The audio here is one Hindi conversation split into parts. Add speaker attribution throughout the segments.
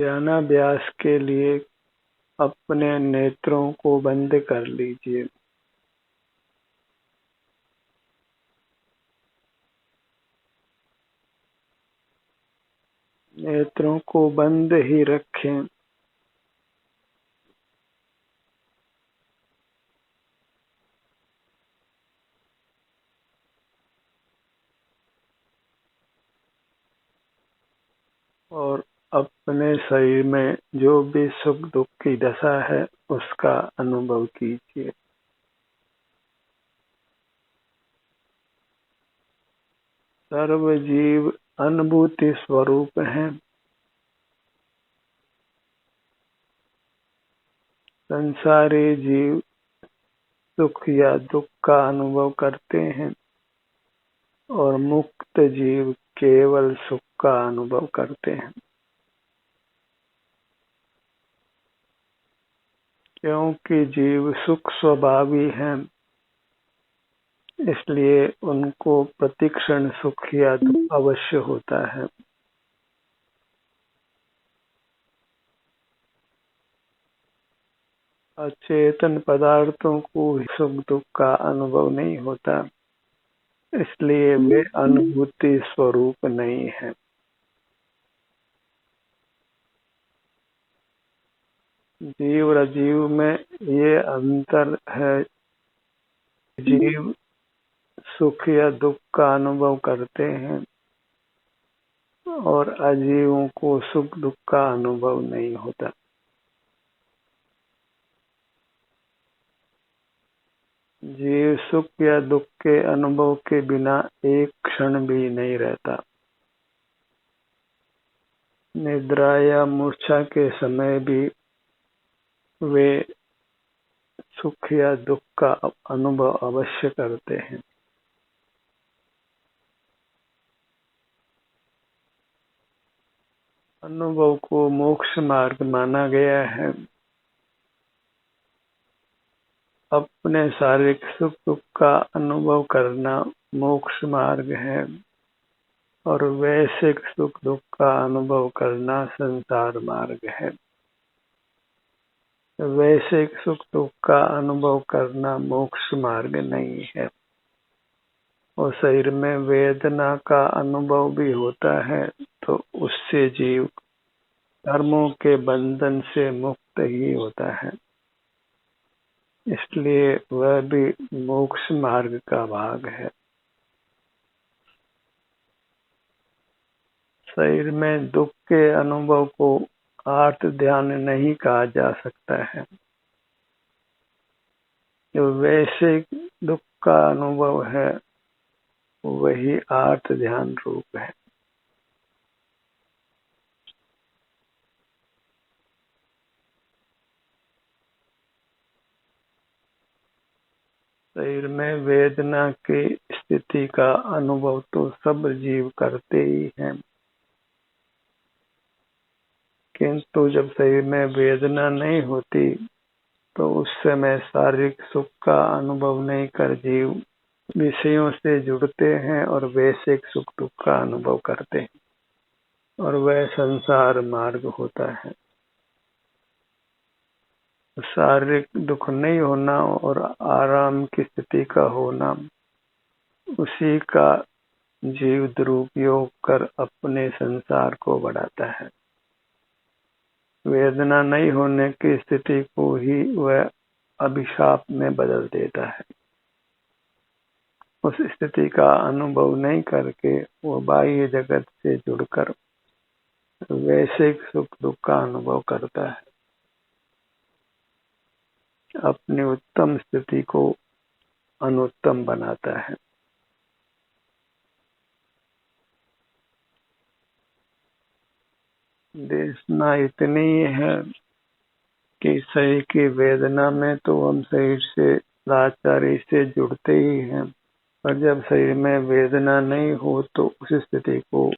Speaker 1: ध्यानाभ्यास के लिए अपने नेत्रों को बंद कर लीजिए। नेत्रों को बंद ही रखें। और अपने शरीर में जो भी सुख दुख की दशा है उसका अनुभव कीजिए। सर्व जीव अनुभूति स्वरूप हैं। संसारी जीव सुख या दुख का अनुभव करते हैं और मुक्त जीव केवल सुख का अनुभव करते हैं। क्योंकि जीव सुख स्वभावी हैं, इसलिए उनको प्रतिक्षण सुख या दुख अवश्य होता है। अचेतन पदार्थों को सुख दुख का अनुभव नहीं होता, इसलिए वे अनुभूति स्वरूप नहीं है। जीव और अजीव में ये अंतर है। जीव सुख या दुख का अनुभव करते हैं और अजीवों को सुख दुख का अनुभव नहीं होता। जीव सुख या दुख के अनुभव के बिना एक क्षण भी नहीं रहता। निद्रा या मूर्छा के समय भी वे सुख या दुख का अनुभव अवश्य करते हैं। अनुभव को मोक्ष मार्ग माना गया है। अपने शारीरिक सुख दुख का अनुभव करना मोक्ष मार्ग है और वैश्विक सुख दुख का अनुभव करना संसार मार्ग है। वैश्विक सुख दुख का अनुभव करना मोक्ष मार्ग नहीं है। और शरीर में वेदना का अनुभव भी होता है तो उससे जीव कर्मों के बंधन से मुक्त ही होता है, इसलिए वह भी मोक्ष मार्ग का भाग है। शरीर में दुख के अनुभव को आर्त ध्यान नहीं कहा जा सकता है। जो वैश्विक दुख का अनुभव है वही आर्त ध्यान रूप है। शरीर में वेदना की स्थिति का अनुभव तो सब जीव करते ही हैं, किंतु जब शरीर में वेदना नहीं होती तो उस समय शारीरिक सुख का अनुभव नहीं कर जीव विषयों से जुड़ते हैं और वैश्विक सुख दुख का अनुभव करते हैं और वह संसार मार्ग होता है। शारीरिक दुख नहीं होना और आराम की स्थिति का होना, उसी का जीव दुरुपयोग कर अपने संसार को बढ़ाता है। वेदना नहीं होने की स्थिति को ही वह अभिशाप में बदल देता है। उस स्थिति का अनुभव नहीं करके वो बाह्य जगत से जुड़कर वैश्विक सुख दुख का अनुभव करता है। अपनी उत्तम स्थिति को अनुत्तम बनाता है। देशना इतनी है कि शरीर की वेदना में तो हम शरीर से लाचारी से जुड़ते ही हैं, पर जब शरीर में वेदना नहीं हो तो उस स्थिति को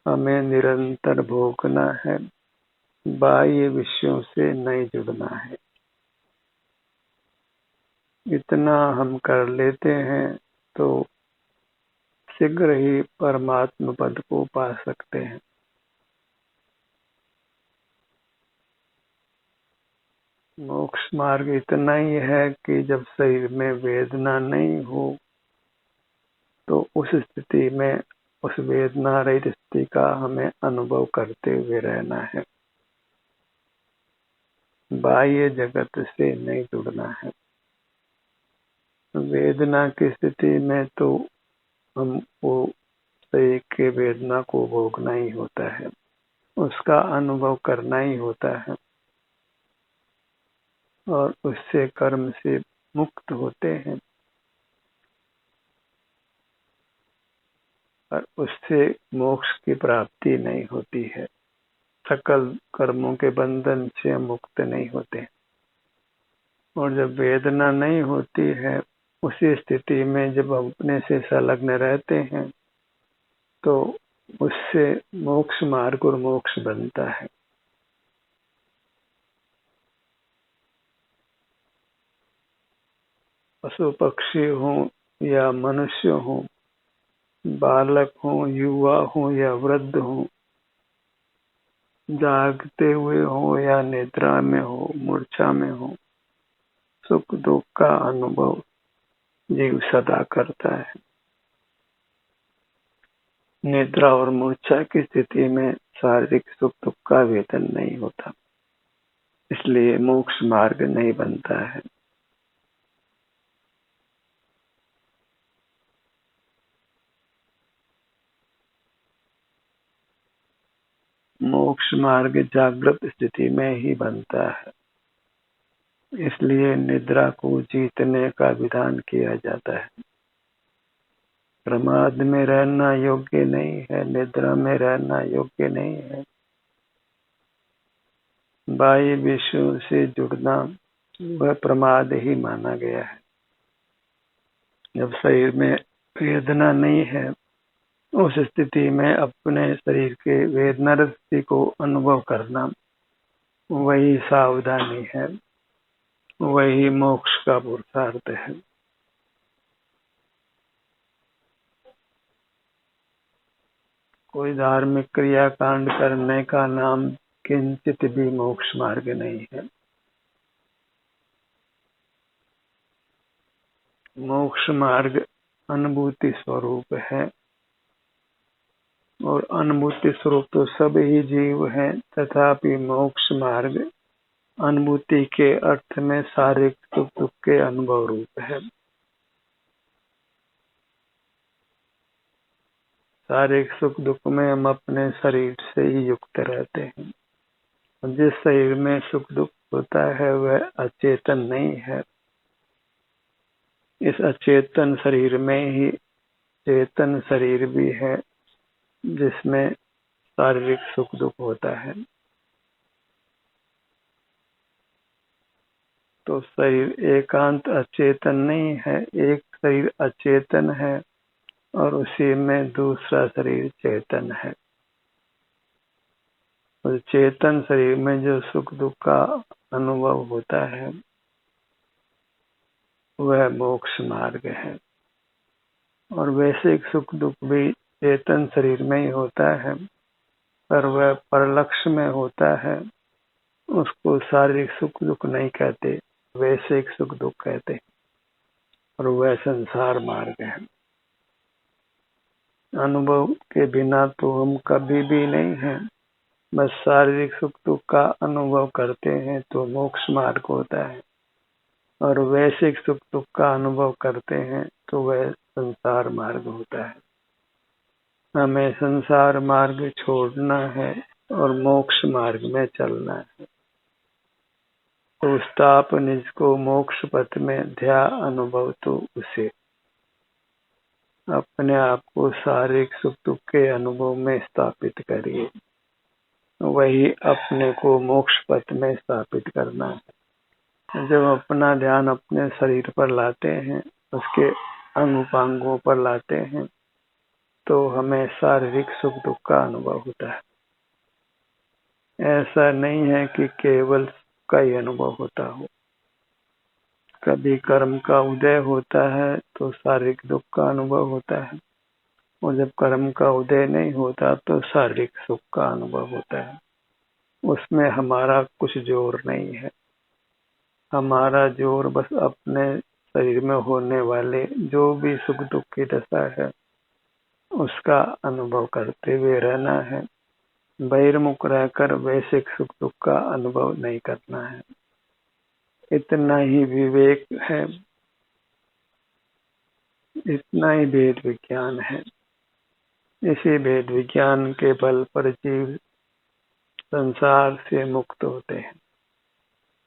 Speaker 1: हमें निरंतर भोगना है, बाह्य विषयों से नहीं जुड़ना है। इतना हम कर लेते हैं तो शीघ्र ही परमात्मा पद को पा सकते हैं। मोक्ष मार्ग इतना ही है कि जब शरीर में वेदना नहीं हो तो उस स्थिति में उस वेदना रहित स्थिति का हमें अनुभव करते हुए रहना है, बाह्य जगत से नहीं जुड़ना है। वेदना की स्थिति में तो हमको शरीर के वेदना को भोगना ही होता है, उसका अनुभव करना ही होता है और उससे कर्म से मुक्त होते हैं, और उससे मोक्ष की प्राप्ति नहीं होती है। सकल कर्मों के बंधन से हम मुक्त नहीं होते। और जब वेदना नहीं होती है, उसी स्थिति में जब हम अपने से संलग्न रहते हैं तो उससे मोक्ष मार्ग और मोक्ष बनता है। पशु पक्षी हो या मनुष्य हो, बालक हो, युवा हो या वृद्ध हो, जागते हुए हो या निद्रा में हो, मूर्छा में हो, सुख दुख का अनुभव जीव सदा करता है। निद्रा और मूर्छा की स्थिति में शारीरिक सुख दुख का वेदन नहीं होता, इसलिए मोक्ष मार्ग नहीं बनता है। मोक्ष मार्ग जागृत स्थिति में ही बनता है, इसलिए निद्रा को जीतने का विधान किया जाता है। प्रमाद में रहना योग्य नहीं है, निद्रा में रहना योग्य नहीं है। बाह्य विषयों से जुड़ना वह प्रमाद ही माना गया है। जब शरीर में वेदना नहीं है, उस स्थिति में अपने शरीर के वेदना स्थिति को अनुभव करना वही सावधानी है, वही मोक्ष का पुरुषार्थ है। कोई धार्मिक क्रियाकांड करने का नाम किंचित भी मोक्ष मार्ग नहीं है। मोक्ष मार्ग अनुभूति स्वरूप है और अनुभूति स्वरूप तो सब ही जीव हैं, तथापि मोक्ष मार्ग अनुभूति के अर्थ में शारीरिक सुख दुख के अनुभव रूप है। शारीरिक सुख दुख में हम अपने शरीर से ही युक्त रहते हैं। जिस शरीर में सुख दुख होता है वह अचेतन नहीं है। इस अचेतन शरीर में ही चेतन शरीर भी है, जिसमें शारीरिक सुख दुख होता है। तो शरीर एकांत अचेतन नहीं है, एक शरीर अचेतन है और उसी में दूसरा शरीर चेतन है। और चेतन शरीर में जो सुख दुख का अनुभव होता है वह मोक्ष मार्ग है। और वैसे सुख दुख भी चेतन शरीर में ही होता है, पर वह परलक्ष्य में होता है। उसको शारीरिक सुख दुख नहीं कहते, वैसे सुख दुख कहते हैं, और वह संसार मार्ग है। अनुभव के बिना तो हम कभी भी नहीं हैं। बस शारीरिक सुख दुख का अनुभव करते हैं तो मोक्ष मार्ग होता है, और वैश्विक सुख दुख का अनुभव करते हैं तो वह संसार मार्ग होता है। हमें संसार मार्ग छोड़ना है और मोक्ष मार्ग में चलना है। तो स्थाप निज को मोक्ष पथ में ध्या अनुभव तो उसे। अपने आप को शारीरिक सुख दुख के अनुभव में स्थापित करिए, वही अपने को मोक्ष पथ में स्थापित करना है। जब अपना ध्यान अपने शरीर पर लाते हैं, उसके अंग उपांगों पर लाते हैं, तो हमें शारीरिक सुख दुख का अनुभव होता है। ऐसा नहीं है कि केवल का ही अनुभव होता हो। कभी कर्म का उदय होता है तो शारीरिक दुख का अनुभव होता है, और जब कर्म का उदय नहीं होता तो शारीरिक सुख का अनुभव होता है। उसमें हमारा कुछ जोर नहीं है। हमारा जोर बस अपने शरीर में होने वाले जो भी सुख दुख की दशा है उसका अनुभव करते हुए रहना है। बहिर्मुख रहकर वैश्विक सुख दुख का अनुभव नहीं करना है। इतना ही विवेक है, इतना ही भेद विज्ञान है। इसी भेद विज्ञान के बल पर जीव संसार से मुक्त होते हैं।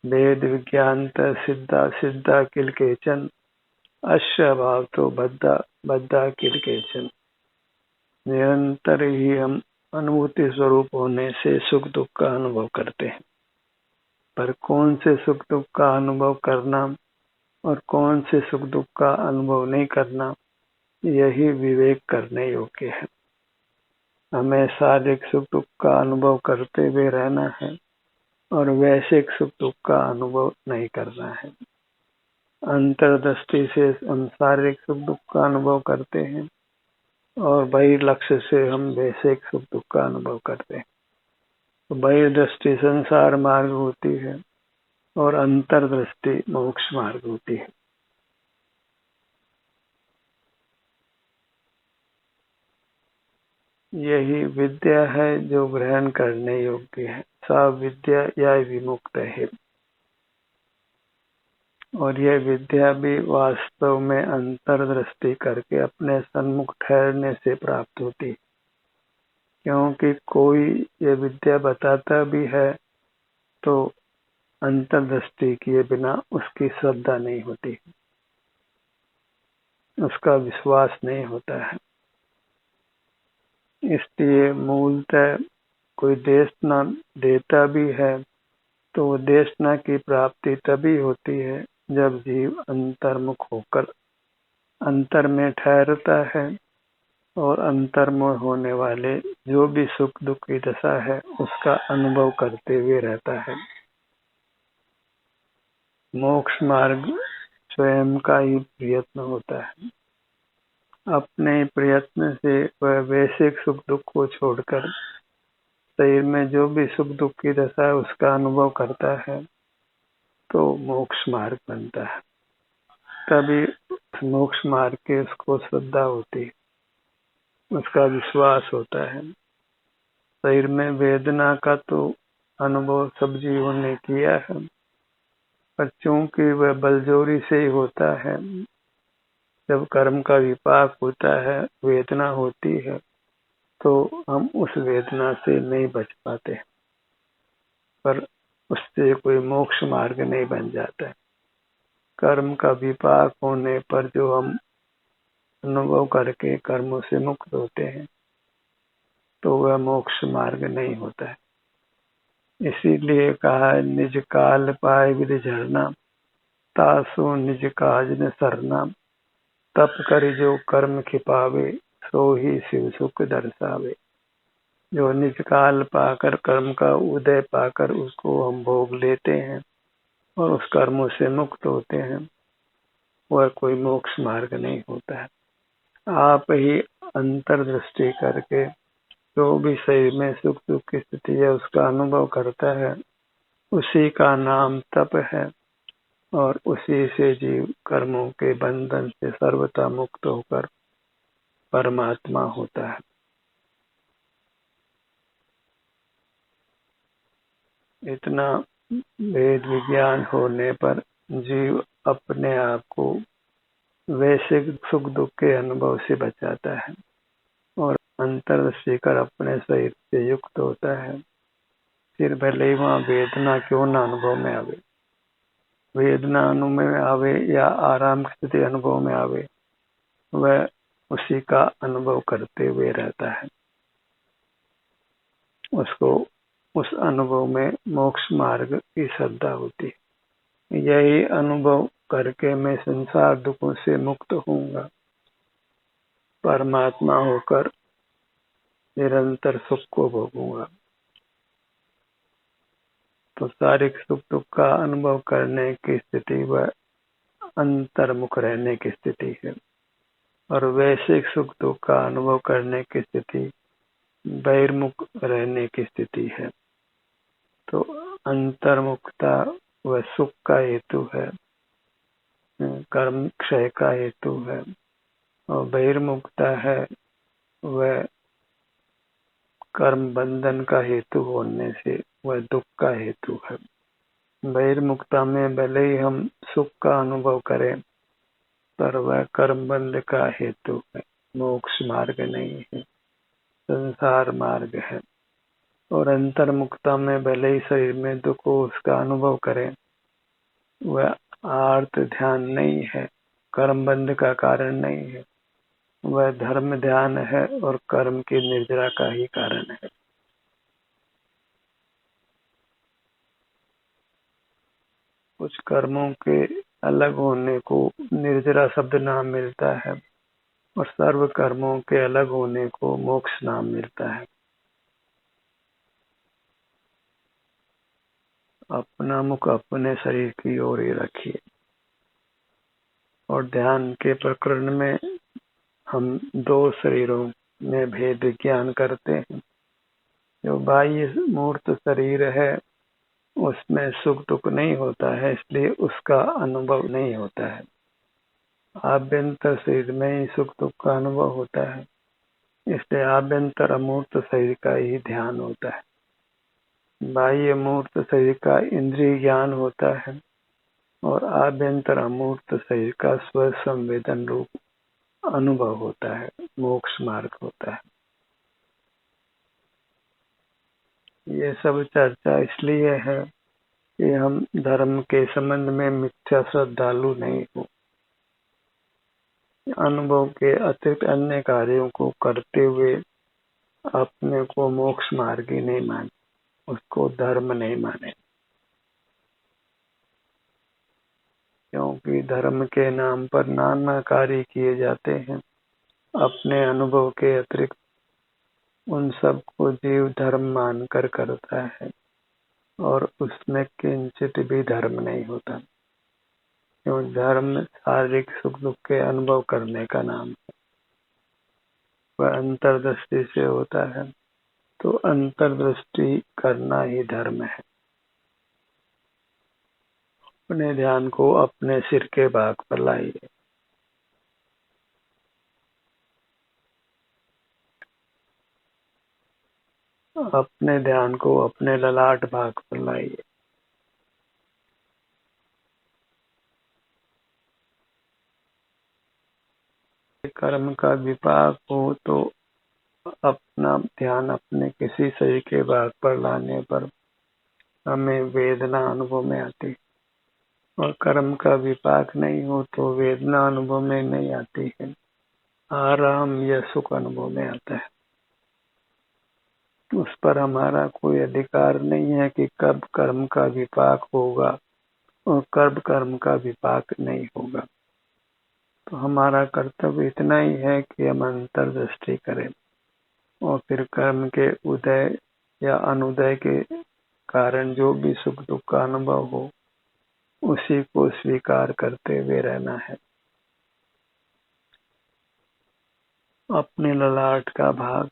Speaker 1: भेद विज्ञान सिद्धा सिद्धा किल केचन, अश्य भाव तो बद्धा बद्धा किल केचन। निरंतर ही हम अनुभूति स्वरूप होने से सुख दुख का अनुभव करते हैं, पर कौन से सुख दुख का अनुभव करना और कौन से सुख दुख का अनुभव नहीं करना, यही विवेक करने योग्य है। हमें शारीरिक सुख दुख का अनुभव करते हुए रहना है और वैश्विक सुख दुख का अनुभव नहीं करना है। अंतर्दृष्टि से हम शारीरिक सुख दुख का अनुभव करते हैं और बहिर्लक्ष्य से हम वैश्विक सुख दुख का अनुभव करते हैं। तो बहिर्दृष्टि संसार मार्ग होती है और अंतर्दृष्टि मोक्ष मार्ग होती है। यही विद्या है जो ग्रहण करने योग्य है। सा विद्या या विमुक्त है। और यह विद्या भी वास्तव में अंतर्दृष्टि करके अपने सन्मुख ठहरने से प्राप्त होती, क्योंकि कोई ये विद्या बताता भी है तो अंतर्दृष्टि किए बिना उसकी श्रद्धा नहीं होती, उसका विश्वास नहीं होता है। इसलिए मूलतः कोई देशना देता भी है तो देशना की प्राप्ति तभी होती है जब जीव अंतर्मुख होकर अंतर में ठहरता है और अंतर्मुख होने वाले जो भी सुख दुख की दशा है उसका अनुभव करते हुए रहता है। मोक्ष मार्ग स्वयं का ही प्रयत्न होता है। अपने प्रयत्न से वह वैश्विक सुख दुख को छोड़कर शरीर में जो भी सुख दुख की दशा है उसका अनुभव करता है तो मोक्ष मार्ग बनता है। तभी मोक्ष मार्ग की उसको श्रद्धा होती है, उसका विश्वास होता है। शरीर में वेदना का तो अनुभव सब जीवों ने किया है, पर चूंकि वह बलजोरी से ही होता है। जब कर्म का विपाक होता है, वेदना होती है, तो हम उस वेदना से नहीं बच पाते, पर उससे कोई मोक्ष मार्ग नहीं बन जाता है। कर्म का विपाक होने पर जो हम अनुभव करके कर्मों से मुक्त होते हैं तो वह मोक्ष मार्ग नहीं होता है। इसीलिए कहा है निज काल पाए विधि झरना, तासो निज काज न सरना। तप कर जो कर्म खिपावे, सो ही शिव सुख दर्शावे। जो निज काल पाकर कर्म का उदय पाकर उसको हम भोग लेते हैं और उस कर्मों से मुक्त होते हैं, वह कोई मोक्ष मार्ग नहीं होता है। आप ही अंतर्दृष्टि करके जो भी शरीर में सुख दुख की स्थिति है उसका अनुभव करता है, उसी का नाम तप है और उसी से जीव कर्मों के बंधन से सर्वथा मुक्त होकर परमात्मा होता है। इतना वेद विज्ञान होने पर जीव अपने आप को वैश्विक सुख दुख के अनुभव से बचाता है और अंतर्दृष्टि कर अपने शरीर से युक्त होता है। फिर भले ही वहाँ वेदना क्यों न अनुभव में आवे, वेदना अनुभव में आवे या आराम की स्थिति अनुभव में आवे, वह उसी का अनुभव करते हुए रहता है। उसको उस अनुभव में मोक्ष मार्ग की श्रद्धा होती है। यही अनुभव करके मैं संसार दुखों से मुक्त होऊंगा, परमात्मा होकर निरंतर सुख को भोगूंगा। तो शारीरिक सुख दुख का अनुभव करने की स्थिति वह अंतर्मुख रहने की स्थिति है और वैश्विक सुख दुख का अनुभव करने की स्थिति बहिर्मुख रहने की स्थिति है। तो अंतर्मुखता वह सुख का हेतु है, कर्म क्षय का हेतु है। और बहिर्मुखता है वह कर्म बंधन का हेतु होने से वह दुख का हेतु है। बहिर्मुखता में भले ही हम सुख का अनुभव करें पर वह कर्म बंध का हेतु है, मोक्ष मार्ग नहीं है, संसार मार्ग है। और अंतर्मुखता में भले ही शरीर में दुख हो उसका अनुभव करें, वह आर्त ध्यान नहीं है, कर्म बंध का कारण नहीं है, वह धर्म ध्यान है और कर्म की निर्जरा का ही कारण है। कुछ कर्मों के अलग होने को निर्जरा शब्द नाम मिलता है और सर्व कर्मों के अलग होने को मोक्ष नाम मिलता है। अपना मुख अपने शरीर की ओर ही रखिए। और ध्यान के प्रकरण में हम दो शरीरों में भेद ज्ञान करते हैं। जो बाह्य मूर्त शरीर है उसमें सुख दुख नहीं होता है, इसलिए उसका अनुभव नहीं होता है। आभ्यंतर शरीर में ही सुख दुख का अनुभव होता है, इसलिए आभ्यंतर अमूर्त शरीर का ही ध्यान होता है। बाह्य मूर्त शरीर का इंद्रिय ज्ञान होता है और आभ्यंतर अमूर्त शरीर का स्व संवेदन रूप अनुभव होता है, मोक्ष मार्ग होता है। ये सब चर्चा इसलिए है कि हम धर्म के संबंध में मिथ्या श्रद्धालु नहीं हो, अनुभव के अतिरिक्त अन्य कार्यों को करते हुए अपने को मोक्ष मार्गी नहीं माने, उसको धर्म नहीं माने। क्योंकि धर्म के नाम पर नाना कार्य किए जाते हैं, अपने अनुभव के अतिरिक्त उन सब को जीव धर्म मानकर करता है और उसमें किंचित भी धर्म नहीं होता। क्यों? धर्म शारीरिक सुख दुख के अनुभव करने का नाम है, वह अंतर्दृष्टि से होता है, तो अंतर्दृष्टि करना ही धर्म है। अपने ध्यान को अपने सिर के भाग पर लाइए। अपने ध्यान को अपने ललाट भाग पर लाइए। कर्म का विपाक हो तो अपना ध्यान अपने किसी शरीर के भाग पर लाने पर हमें वेदना अनुभव में आती है, और कर्म का विपाक नहीं हो तो वेदना अनुभव में नहीं आती है, आराम या सुख अनुभव में आता है। उस पर हमारा कोई अधिकार नहीं है कि कब कर्म का विपाक होगा और कब कर्म का विपाक नहीं होगा। तो हमारा कर्तव्य इतना ही है कि हम अंतर्दृष्टि करें और फिर कर्म के उदय या अनुदय के कारण जो भी सुख दुख का अनुभव हो उसी को स्वीकार करते हुए रहना है। अपने ललाट का भाग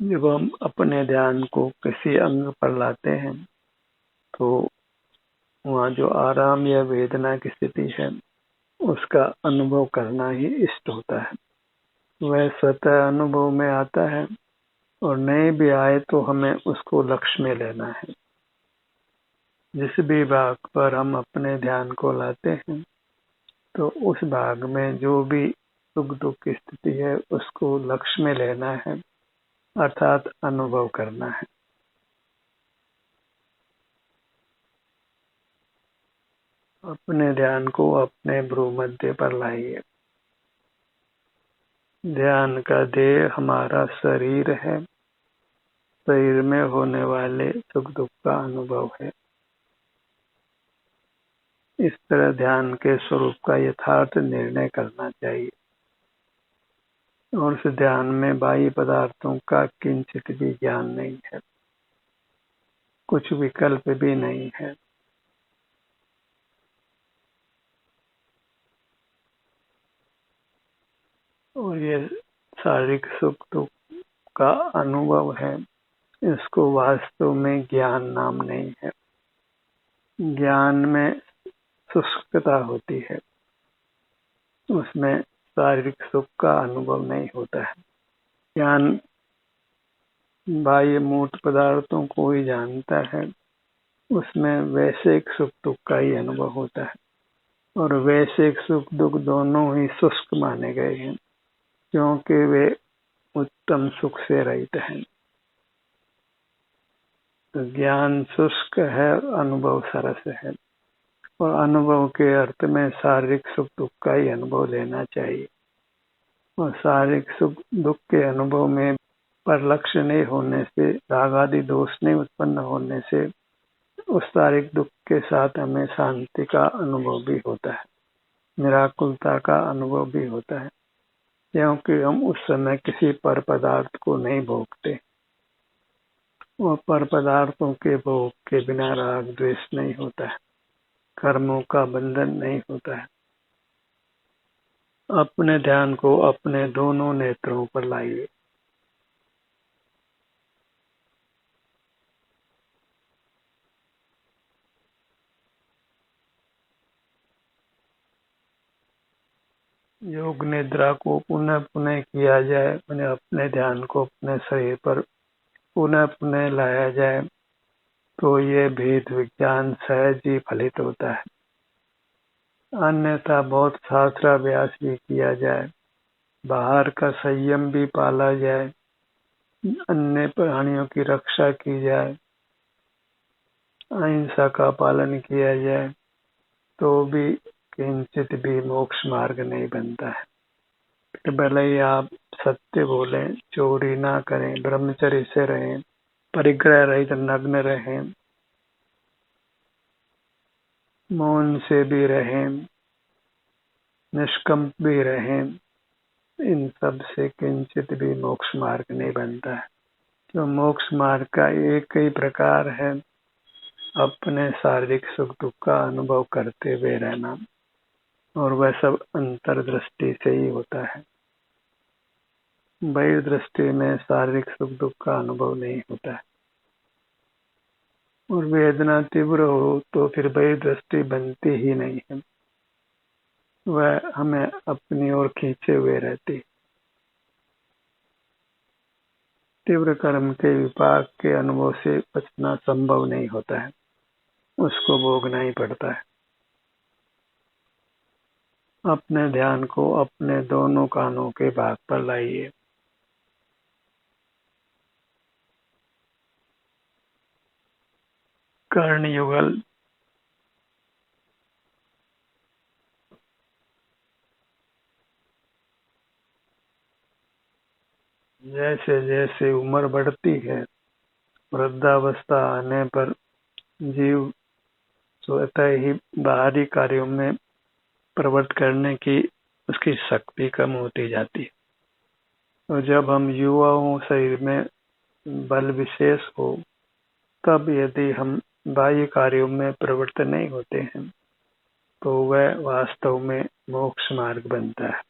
Speaker 1: जब हम अपने ध्यान को किसी अंग पर लाते हैं तो वहाँ जो आराम या वेदना की स्थिति है उसका अनुभव करना ही इष्ट होता है। वह स्वतः अनुभव में आता है और नहीं भी आए तो हमें उसको लक्ष्य में लेना है। जिस भी भाग पर हम अपने ध्यान को लाते हैं तो उस भाग में जो भी सुख दुख की स्थिति है उसको लक्ष्य में लेना है, अर्थात अनुभव करना है। अपने ध्यान को अपने भ्रूमध्य पर लाइए। ध्यान का ध्येय हमारा शरीर है, शरीर में होने वाले सुख दुख का अनुभव है। इस तरह ध्यान के स्वरूप का यथार्थ निर्णय करना चाहिए और उस ध्यान में बाह्य पदार्थों का किंचित भी ज्ञान नहीं है, कुछ विकल्प भी नहीं है। और ये शारीरिक सुख दुख का अनुभव है, इसको वास्तव में ज्ञान नाम नहीं है। ज्ञान में शुष्कता होती है, उसमें शारीरिक सुख का अनुभव नहीं होता है। ज्ञान बाह्य मूर्त पदार्थों को ही जानता है, उसमें वैश्विक सुख दुख का ही अनुभव होता है, और वैश्विक सुख दुख दोनों ही शुष्क माने गए हैं, क्योंकि वे उत्तम सुख से रहित हैं। तो ज्ञान शुष्क है, अनुभव सरस है, और अनुभव के अर्थ में शारीरिक सुख दुख का ही अनुभव लेना चाहिए। और शारीरिक सुख दुख के अनुभव में पर लक्ष्य नहीं होने से, राग आदि दोष नहीं उत्पन्न होने से उस शारीरिक दुख के साथ हमें शांति का अनुभव भी होता है, निराकुलता का अनुभव भी होता है, क्योंकि हम उस समय किसी पर पदार्थ को नहीं भोगते। और पर पदार्थों के भोग के बिना राग द्वेष नहीं होता है, कर्मों का बंधन नहीं होता है। अपने ध्यान को अपने दोनों नेत्रों पर लाइए। योग निद्रा को पुनः पुनः किया जाए, मैंने अपने ध्यान को अपने शरीर पर पुनः पुनः लाया जाए, तो ये भेद विज्ञान सहज ही फलित होता है। अन्यथा बहुत शास्त्राभ्यास भी किया जाए, बाहर का संयम भी पाला जाए, अन्य प्राणियों की रक्षा की जाए, अहिंसा का पालन किया जाए, तो भी किंचित भी मोक्ष मार्ग नहीं बनता है। भले ही आप सत्य बोलें, चोरी ना करें, ब्रह्मचर्य से रहें, परिग्रह रहित नग्न रहें, मौन से भी रहें, निष्कंप भी रहें, इन सब से किंचित भी मोक्ष मार्ग नहीं बनता है। तो मोक्ष मार्ग का एक ही प्रकार है, अपने शारीरिक सुख दुख का अनुभव करते हुए रहना, और वह सब अंतर्दृष्टि से ही होता है। बाह्य दृष्टि में शारीरिक सुख दुख का अनुभव नहीं होता है, और वेदना तीव्र हो तो फिर बाह्य दृष्टि बनती ही नहीं है, वह हमें अपनी ओर खींचे हुए रहती। तीव्र कर्म के विपाक के अनुभव से बचना संभव नहीं होता है, उसको भोगना ही पड़ता है। अपने ध्यान को अपने दोनों कानों के भाग पर लाइए। कर्ण युगल। जैसे जैसे उम्र बढ़ती है, वृद्धावस्था आने पर जीव स्वतः ही बाहरी कार्यों में प्रवृत्त करने की उसकी शक्ति कम होती जाती है। तो जब हम युवा हों, शरीर में बल विशेष हो, तब यदि हम बाह्य कार्यों में प्रवृत्त नहीं होते हैं, तो वह वास्तव में मोक्ष मार्ग बनता है।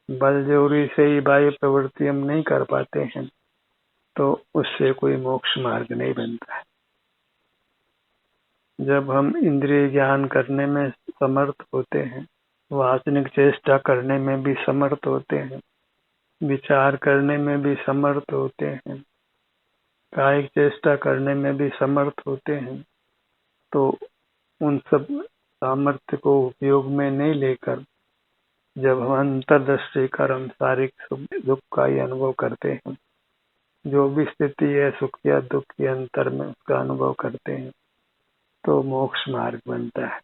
Speaker 1: बल जोरी से ही बाह्य प्रवृत्ति हम नहीं कर पाते हैं, तो उससे कोई मोक्ष मार्ग नहीं बनता है। जब हम इंद्रिय ज्ञान करने में समर्थ होते हैं, वासनिक चेष्टा करने में भी समर्थ होते हैं, विचार करने में भी समर्थ होते हैं, कायिक चेष्टा करने में भी समर्थ होते हैं, तो उन सब सामर्थ्य को उपयोग में नहीं लेकर जब हम अंतर्दृष्टि कर्म शारीरिक सुख दुख का ही अनुभव करते हैं, जो भी स्थिति है सुख या दुख के अंतर में उसका अनुभव करते हैं, तो मोक्ष मार्ग बनता है।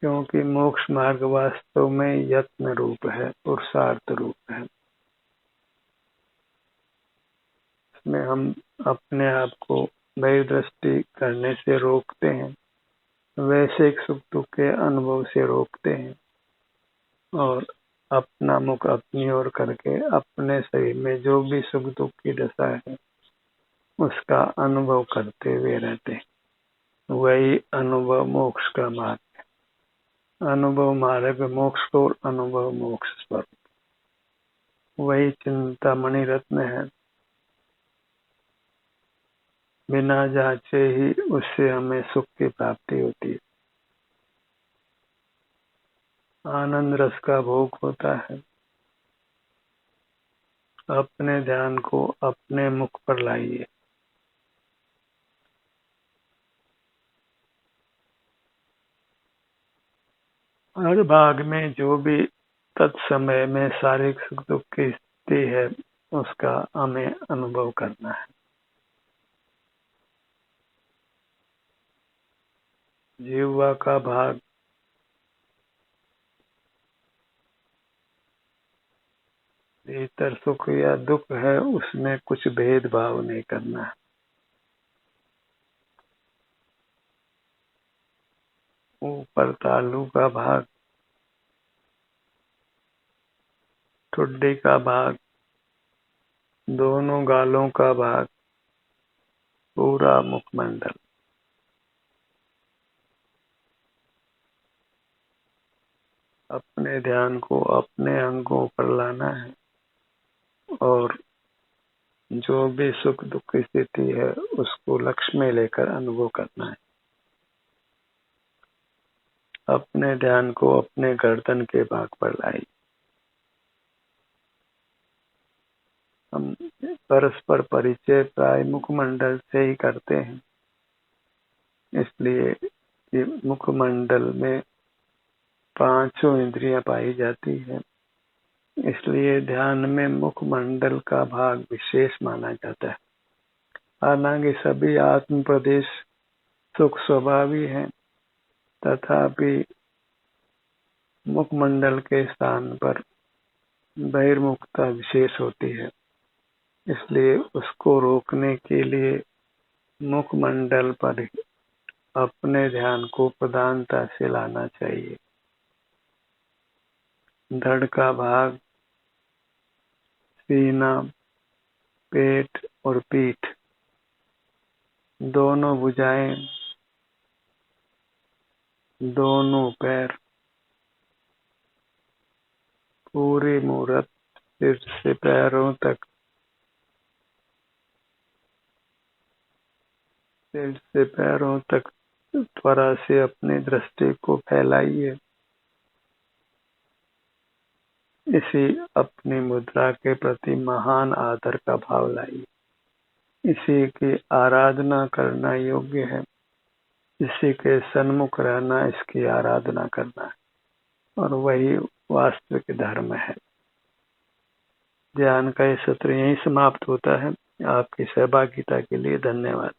Speaker 1: क्योंकि मोक्ष मार्ग वास्तव में यत्न रूप है, पुरुषार्थ रूप है। इसमें हम अपने आप को बाह्य दृष्टि करने से रोकते हैं, वैश्विक सुख दुख के अनुभव से रोकते हैं, और अपना मुख अपनी ओर करके अपने शरीर में जो भी सुख दुख की दशा है उसका अनुभव करते हुए रहते हैं। वही अनुभव मोक्ष का मार्ग है। अनुभव मार्ग मोक्ष को, अनुभव मोक्ष स्वरूप। वही चिंतामणि रत्न है। बिना जांचे ही उससे हमें सुख की प्राप्ति होती है। आनंद रस का भोग होता है। अपने ध्यान को अपने मुख पर लाइए। हर भाग में जो भी तत्समय में शारीरिक सुख दुख की स्थिति है उसका हमें अनुभव करना है। जीवा का भाग भीतर सुख या दुख है उसमें कुछ भेदभाव नहीं करना है। ऊपर तालू का भाग, ठुड्डी का भाग, दोनों गालों का भाग, पूरा मुखमंडल। अपने ध्यान को अपने अंगों पर लाना है और जो भी सुख दुख की स्थिति है उसको लक्ष्य में लेकर अनुभव करना है। अपने ध्यान को अपने गर्दन के भाग पर लाई। हम परस्पर परिचय प्राय मुखमंडल से ही करते हैं, इसलिए कि मुखमंडल में पांचों इंद्रियां पाई जाती है, इसलिए ध्यान में मुखमंडल का भाग विशेष माना जाता है। हालांकि सभी आत्म प्रदेश सुख स्वभावी हैं, तथापि मुखमंडल के स्थान पर बहिर्मुखता विशेष होती है, इसलिए उसको रोकने के लिए मुखमंडल पर अपने ध्यान को प्रधानता से लाना चाहिए। धड़ का भाग, सीना, पेट और पीठ, दोनों भुजाएं, दोनों पैर, पूरी मूरत सिर से पैरों तक, सिर से पैरों तक त्वरा से अपनी दृष्टि को फैलाइए। इसी अपनी मुद्रा के प्रति महान आदर का भाव लाइए। इसी की आराधना करना योग्य है। इसी के सन्मुख रहना इसकी आराधना करना है और वही वास्तविक धर्म है। ध्यान का ये सत्र यहीं समाप्त होता है। आपकी सहभागिता के लिए धन्यवाद।